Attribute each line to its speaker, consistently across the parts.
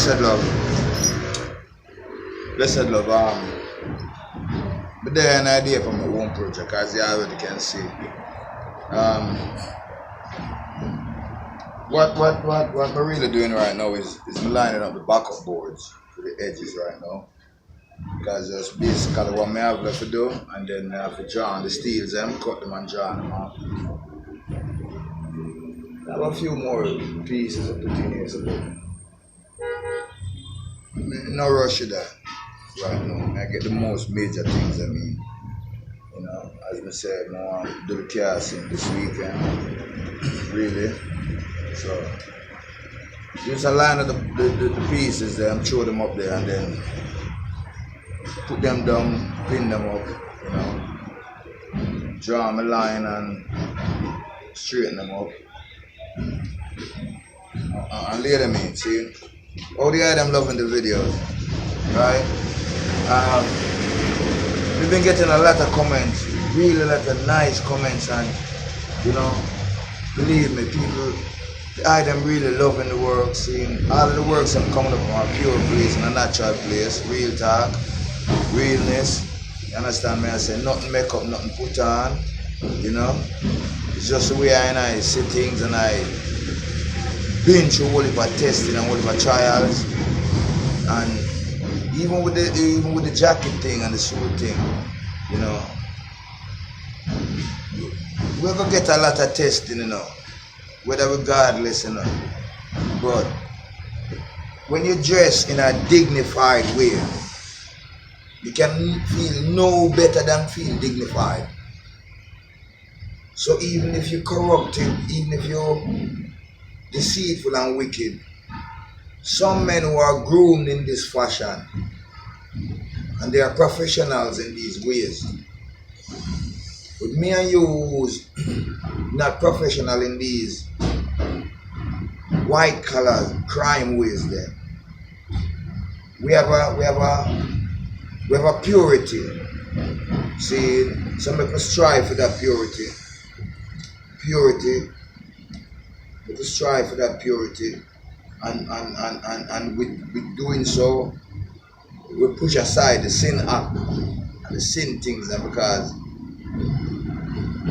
Speaker 1: Blessed love. Blessed love. But there an idea for my own project, as you already can see. What we're really doing right now is lining up the backup boards for the edges right now. Because that's basically what I have left to do, and then I have to draw on the steels and cut them and draw them out. I have a few more pieces of putting here, so no rush to that right now. I get the most major things, I mean. You know, as I said, I want to do the casting this weekend, really. So, just align the pieces there and throw them up there, and then put them down, pin them up, you know, draw my line and straighten them up, and lay them in, see? All the items loving the videos, right? We've been getting a lot of comments, really a lot of nice comments, and, you know, believe me, people, I am really loving the work, seeing all of the works I'm coming up from a pure place and a natural place, real talk, realness, you understand me? I say nothing make up, nothing put on, you know? It's just the way I see things, and I been through all of our testing and all of our trials, and even with the jacket thing and the suit thing, you know, we're gonna get a lot of testing, you know, whether regardless, you know, but when you dress in a dignified way, you can feel no better than feel dignified. So even if you're corrupted, even if you're deceitful and wicked, some men who are groomed in this fashion, and they are professionals in these ways. But me and you who's not professional in these white collar crime ways there, we have a purity. See, some people strive for that purity. We strive for that purity, and with doing so, we push aside the sin act and the sin things, and because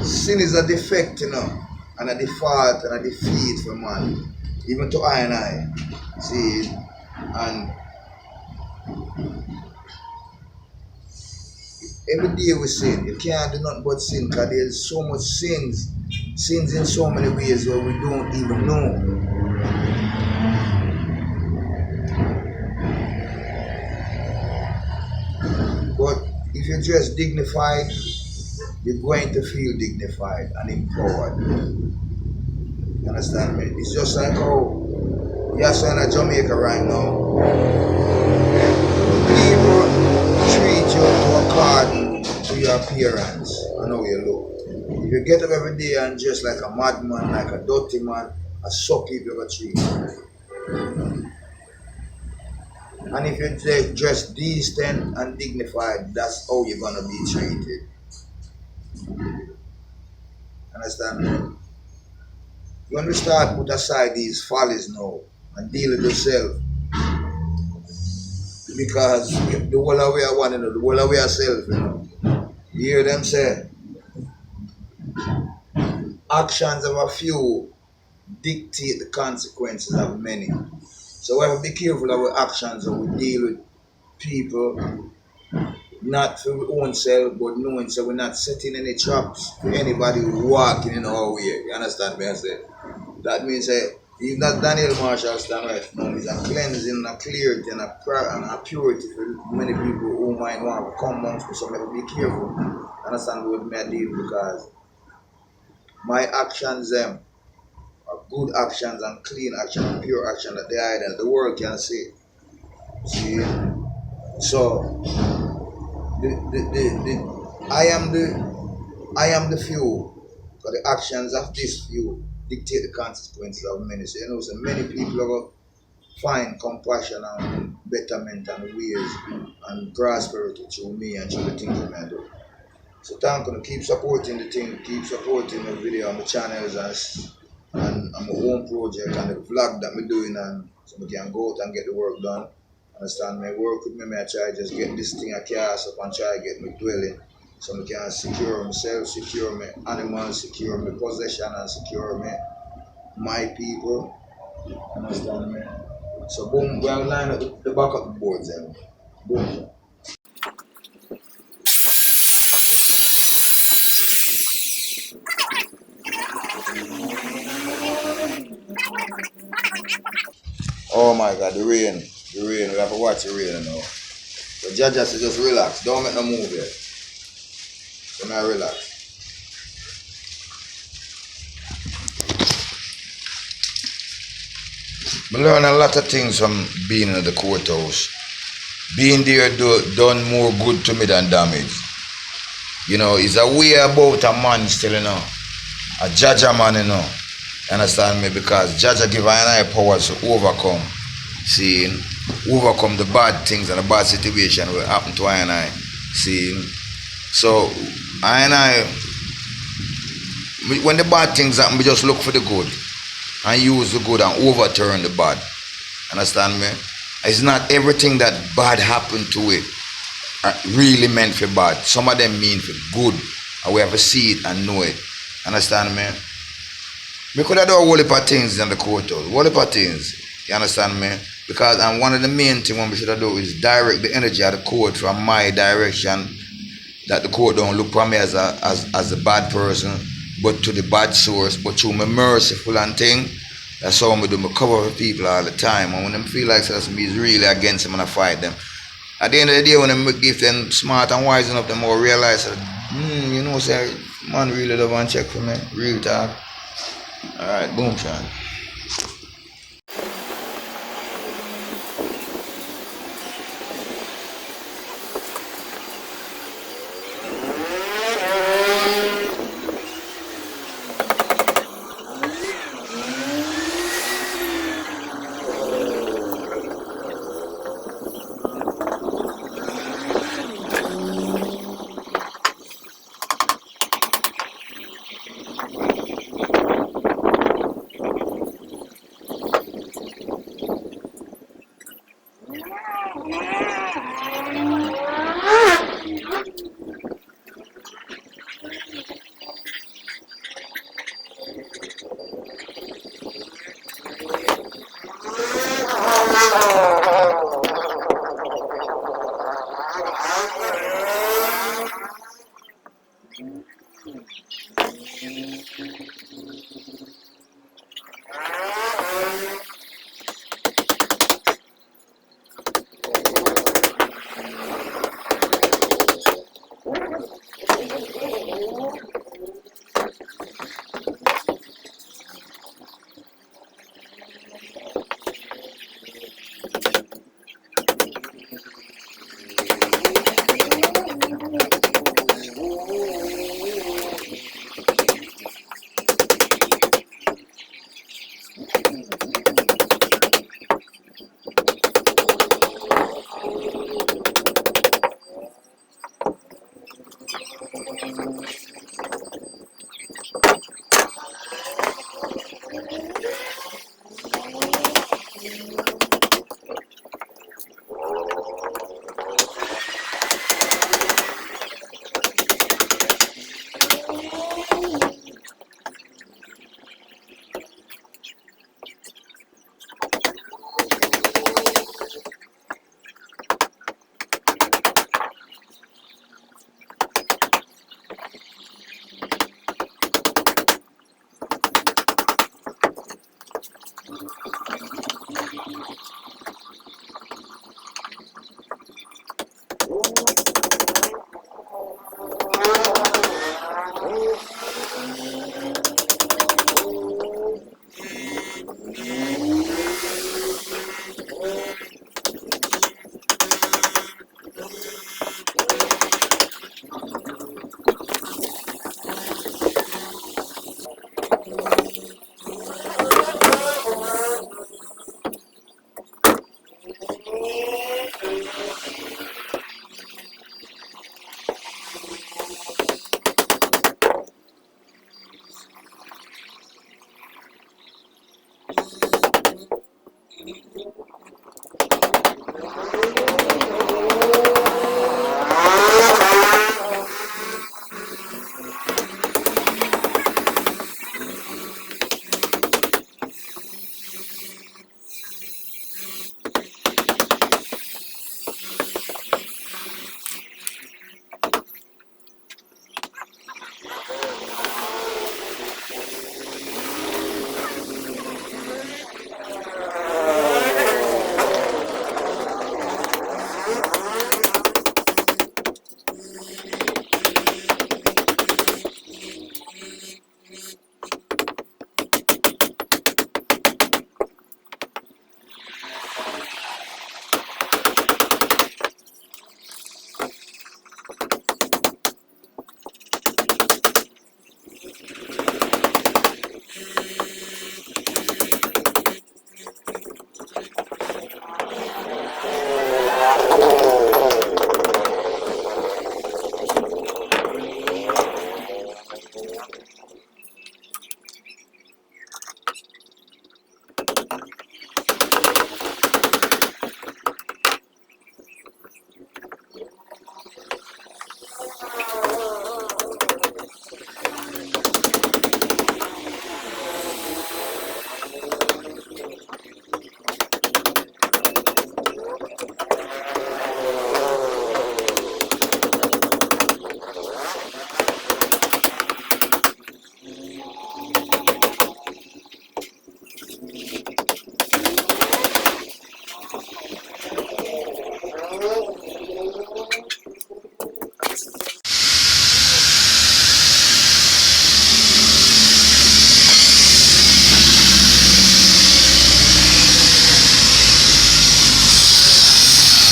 Speaker 1: sin is a defect, you know, and a default and a defeat for man, even to I and I. See, and every day we sin. You can't do nothing but sin, because there's so much sins in so many ways where we don't even know. But if you're just dignified, you're going to feel dignified and empowered. You understand me? It's just like how you're in Jamaica right now. People treat you according to your appearance and how you look. If you get up every day and dress like a madman, like a dirty man, a suck people ever treat you. And if you dress decent and dignified, that's how you're gonna be treated. Understand me? When we start put aside these follies now and deal with yourself, because the whole of we are one, you know, the whole of we are self, you know. You hear them say, actions of a few dictate the consequences of many. So we have to be careful of our actions when we deal with people, not for our own self, but knowing so we're not setting any traps for anybody walking in our way. You understand me? I say that means even that Daniel Marshall stand right now is a cleansing, a clarity, and a purity for many people who might want to come amongst me. So we have to be careful. Understand what me I deal, because my actions are good actions and clean action and pure action that the eye and the world can see. See? So I am the few, but the actions of this few dictate the consequences of many. So you know, so many people are going to find compassion and betterment and ways and prosperity through me and through the things that I do. So thank you, keep supporting the thing, keep supporting the video on the channels and my own project and the vlog that we're doing, and So I can go out and get the work done. Understand me? Work with me, I try just get this thing I cast up and try get me dwelling. So I can secure myself, secure my animals, secure my possession and secure me my people. Understand me? So boom, we'll line up the back of the boards then. Boom. Oh my god, the rain. The rain. We have to watch the rain now. So just relax. Don't make no move yet. So now relax. I learn a lot of things from being in the courthouse. Being there done more good to me than damage. You know, it's a way about a man still, you know. A judge a man, you know. Understand me? Because judge give I powers to overcome. See, overcome the bad things and the bad situation will happen to I and I. See, so I, when the bad things happen, we just look for the good and use the good and overturn the bad. Understand me? It's not everything that bad happened to it really meant for bad. Some of them mean for good, and we have to see it and know it. Understand me? We could have done a whole heap of things in the courthouse, a whole heap of things. You understand me? Because and one of the main things we should have done is direct the energy of the court from my direction, that the court don't look for me as a bad person, but to the bad source, but to me merciful and thing. That's how I do. I cover for people all the time, and when them feel like that's me is really against them and I fight them. At the end of the day, when them give them smart and wise enough, them more realize that, you know, say man really love and check for me, real talk. All right, boom, Sean.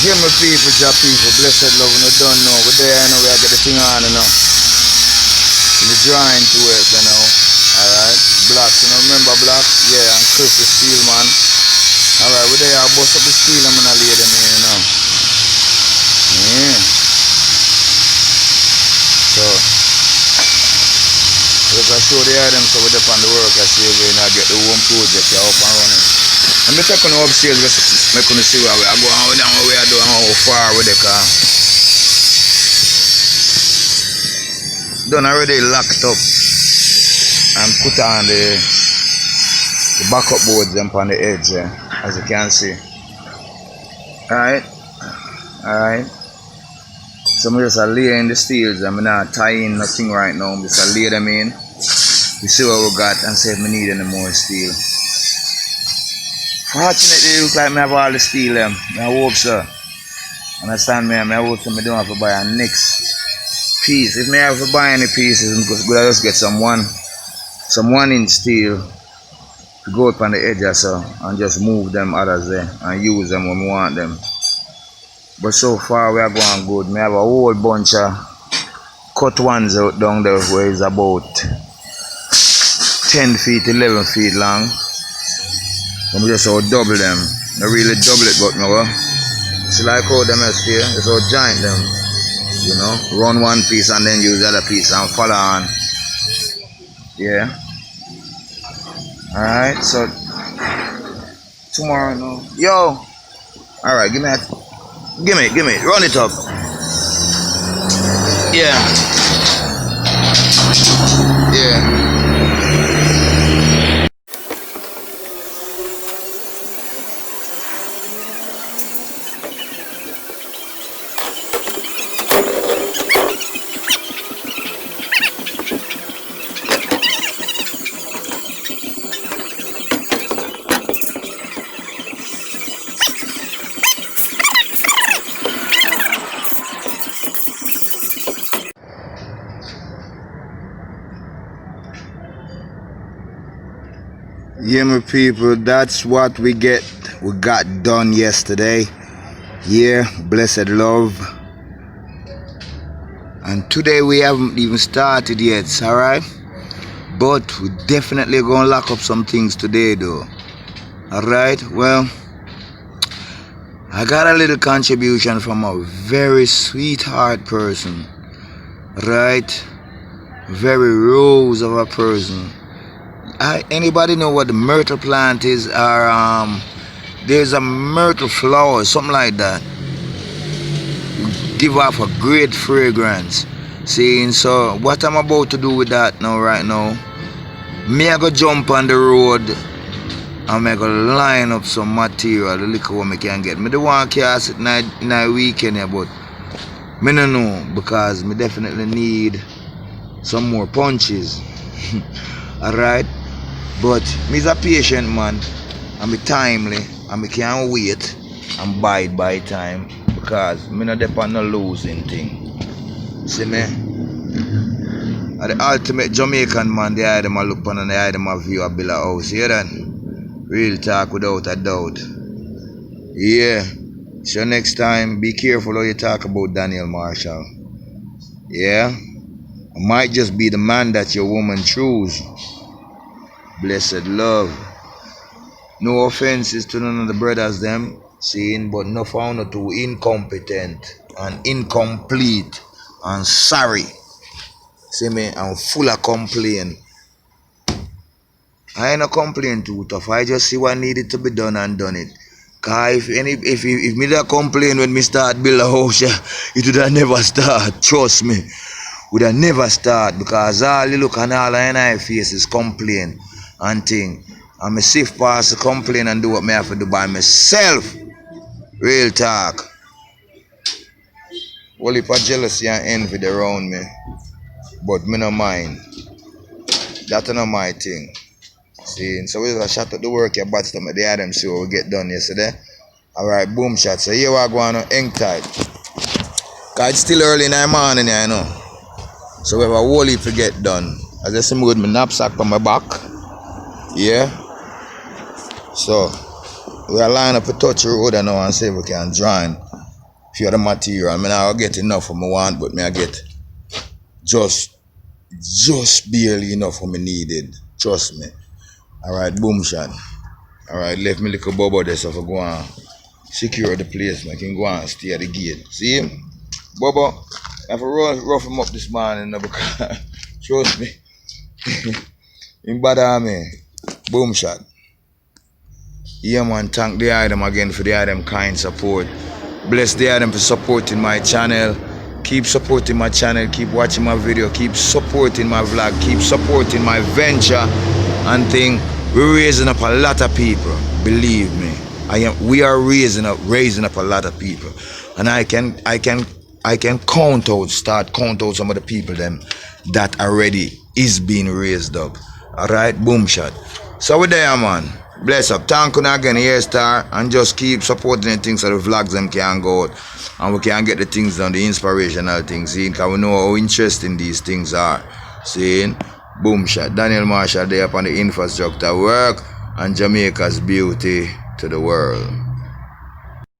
Speaker 1: Give me people, job people, blessed love, no don't know. We're there, you know, we get the thing on, you know. We're drawing to it, you know. Alright. Blocks, you know, remember blocks? Yeah, and Chris the steel man. Alright, we're there, I'll bust up the steel, I'm gonna lay them in, you know. Yeah. So, if I show the items, so we're up on the work, I see we now get the home project up and running. I'm just taking upstairs, just make you see where we are going, how down where we are doing, how far with the car. Done already locked up and put on the backup boards them on the edge, as you can see. Alright, alright. So I'm just laying the steels, I'm not tying nothing right now, I'm just lay them in. We see what we got and see if we need any more steel. Fortunately, it looks like I have all the steel. I hope so. Understand me? I hope so I don't have to buy a next piece. If I have to buy any pieces, I'm going to just get some 1-inch steel to go up on the edge or so and just move them others there and use them when we want them. But so far we are going good. I have a whole bunch of cut ones out down there where it's about 10 feet, 11 feet long. I'm just how double them. Not really double it, but no. It's like how them else here. Just how joint them. You know, run one piece and then use the other piece and follow on. Yeah. Alright, so tomorrow, no. Yo! Alright, give me, run it up. Yeah. Yeah. Yeah, my people, that's what we got done yesterday. Yeah, blessed love. And today we haven't even started yet, alright? But we definitely gonna lock up some things today though. Alright, well, I got a little contribution from a very sweetheart person. Right? Very rose of a person. Anybody know what the myrtle plant is? Or there's a myrtle flower, something like that. Give off a great fragrance. See, so what I'm about to do with that now, right now, me I go jump on the road and I go line up some material, the liquor what I can get. Me don't want to cast it in a weekend here, but me no know because me definitely need some more punches. Alright? But me's a patient man, and me timely, and me can't wait and bide by time because me not depend on no losing thing. See me? The ultimate Jamaican man, the eye them a look on and the eye them a view a bill of house. Hear that? Real talk without a doubt. Yeah. So next time, be careful how you talk about Daniel Marshall. Yeah? I might just be the man that your woman choose. Blessed love. No offenses to none of the brothers them, seeing, but no found no too incompetent and incomplete and sorry. See me, I'm full of complaint. I ain't no complain too tough. I just see what needed to be done and done it. Cause if me da complain when me start build a house, it would have never start. Trust me, would have never start because all you look and all I face is complain and thing. And me sift past the complain and do what me have to do by myself. Real talk. Well, if I jealousy and envy around me, but me no mind. That's not my thing. See, so we just shot up the work your bats them at the Adam show we get done yesterday. Alright, boom shot. So here we're going on hang tight. Cause it's still early in the morning, you know. So we have a whole heap to get done. I just see me with my knapsack on my back. Yeah. So we are line up a touch road now and see if we can join few of the material. I mean, I'll get enough for me want, but me I get just barely enough for me needed. Trust me. Alright, boom shot. Alright, left me little bubble there so I go and secure the place. I can go and stay at the gate. See him? Bubba, I have to rough him up this morning because trust me. Him bother me. Boom shot. Yeah man, thank the item again for the item kind support. Bless the item for supporting my channel. Keep supporting my channel, keep watching my video, keep supporting my vlog, keep supporting my venture and thing. We're raising up a lot of people, believe me. We are raising up a lot of people. And I can start count out some of the people them that already is being raised up. Alright, boom shot. So we're there man. Bless up. Thank you again, here star, and just keep supporting the things so the vlogs them can go out and we can get the things done, the inspirational things, seeing, because we know how interesting these things are. Seeing, boom shot. Daniel Marshall there up on the infrastructure work and Jamaica's beauty to the world.